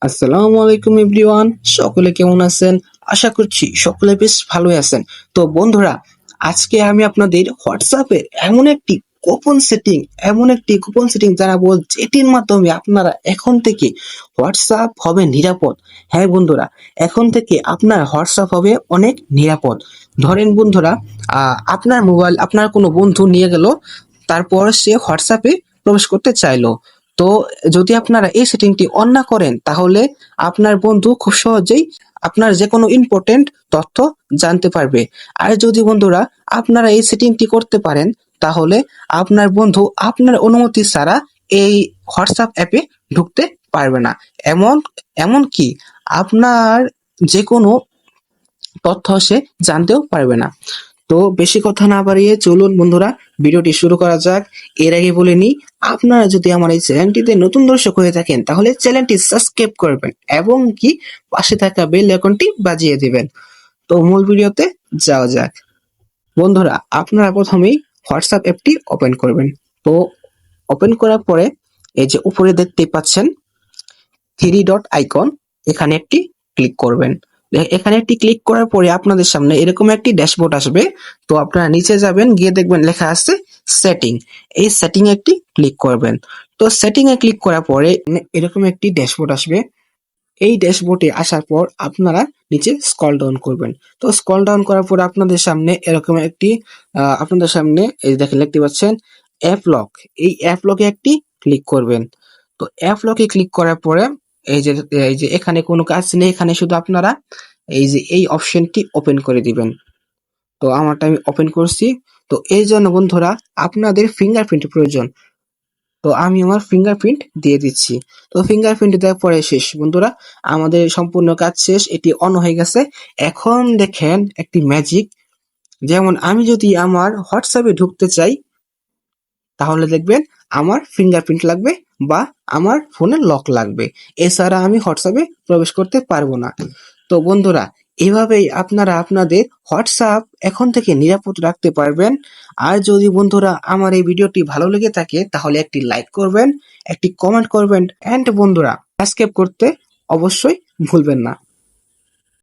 আসসালামু আলাইকুম এভরিওয়ান, সকলে কেমন আছেন? আশা করছি সকলে বেশ ভালোই আছেন। তো বন্ধুরা, আজকে আমি আপনাদের হোয়াটসঅ্যাপের এমন একটি গোপন সেটিং জানাবো, যেটির মাধ্যমে আপনারা এখন থেকে হোয়াটসঅ্যাপ হবে নিরাপদ। হ্যাঁ বন্ধুরা, এখন থেকে আপনার হোয়াটসঅ্যাপ হবে অনেক নিরাপদ। ধরেন বন্ধুরা, আপনার মোবাইল আপনার কোনো বন্ধু নিয়ে গেল, তারপর সে হোয়াটসঅ্যাপে প্রবেশ করতে চাইলো। তো যদি আপনারা এই সেটিংটি অন না করেন, তাহলে আপনার বন্ধু খুব সহজেই আপনার যে কোনো ইম্পর্টেন্ট তথ্য জানতে পারবে। আর যদি বন্ধুরা আপনারা এই সেটিংটি করতে পারেন, তাহলে আপনার বন্ধু আপনার অনুমতি ছাড়া এই হোয়াটসঅ্যাপ অ্যাপে ঢুকতে পারবে না। এমন এমনকি আপনার যে কোনো তথ্য সে জানতেও পারবে না। তো বেশি কথা না বাড়িয়ে চলুন বন্ধুরা, ভিডিওটি শুরু করা যাক। এর আগে বলে নিই, আপনারা যদি আমার এই চ্যানেলটিতে নতুন দর্শক হয়ে থাকেন, তাহলে চ্যানেলটি সাবস্ক্রাইব করবেন এবং কি পাশে থাকা বেল আইকনটি বাজিয়ে দিবেন। তো মূল ভিডিওতে যাওয়া যাক। বন্ধুরা, আপনারা প্রথমেই হোয়াটসঅ্যাপ অ্যাপটি ওপেন করবেন। তো ওপেন করার পরে এই যে উপরে দেখতে পাচ্ছেন থ্রি ডট আইকন, এখানে একটি ক্লিক করবেন। এখানে একটি ক্লিক করার পরে আপনাদের সামনে এরকম একটি ড্যাশবোর্ড আসবে। তো আপনারা নিচে যাবেন, গিয়ে দেখবেন লেখা আছে সেটিং। এই সেটিং এ একটি ক্লিক করবেন। তো সেটিং এ ক্লিক করার পরে এরকম একটি ড্যাশবোর্ড আসবে। এই ড্যাশবোর্ডে আসার পর আপনারা নিচে স্ক্রল ডাউন করবেন। তো স্ক্রল ডাউন করার পর আপনাদের সামনে এরকম একটি আপনাদের সামনে এই দেখেন দেখতে পাচ্ছেন অ্যাপ লক। এই অ্যাপ লকে একটি ক্লিক করবেন। তো অ্যাপ লকে ক্লিক করার পরে এই যে এখানে কোনো কাজ নেই, এখানে শুধু আপনারা এই যে এই অপশনটি ওপেন করে দিবেন। তো আমারটা আমি ওপেন করছি। তো এই জন্য বন্ধুরা আপনাদের ফিঙ্গারপ্রিন্ট প্রয়োজন। তো আমি আমার ফিঙ্গারপ্রিন্ট দিয়ে দিচ্ছি। তো ফিঙ্গারপ্রিন্ট দেওয়ার পরে শেষ বন্ধুরা, আমাদের সম্পূর্ণ কাজ শেষ। এটি অন হয়ে গেছে। এখন দেখেন একটি ম্যাজিক। যেমন আমি যদি আমার হোয়াটসঅ্যাপে ঢুকতে চাই, তাহলে দেখবেন আমার ফিঙ্গারপ্রিন্ট লাগবে বা আমার ফোনে লক লাগবে। এছাড়া আমি হোয়াটসঅ্যাপে প্রবেশ করতে পারবো না। তো বন্ধুরা, এভাবেই আপনারা আপনাদের হোয়াটসঅ্যাপ এখন থেকে নিরাপদ রাখতে পারবেন। আর যদি বন্ধুরা আমার এই ভিডিওটি ভালো লেগে থাকে, তাহলে একটি লাইক করবেন, একটি কমেন্ট করবেন, এন্ড বন্ধুরা সাবস্ক্রাইব করতে অবশ্যই ভুলবেন না।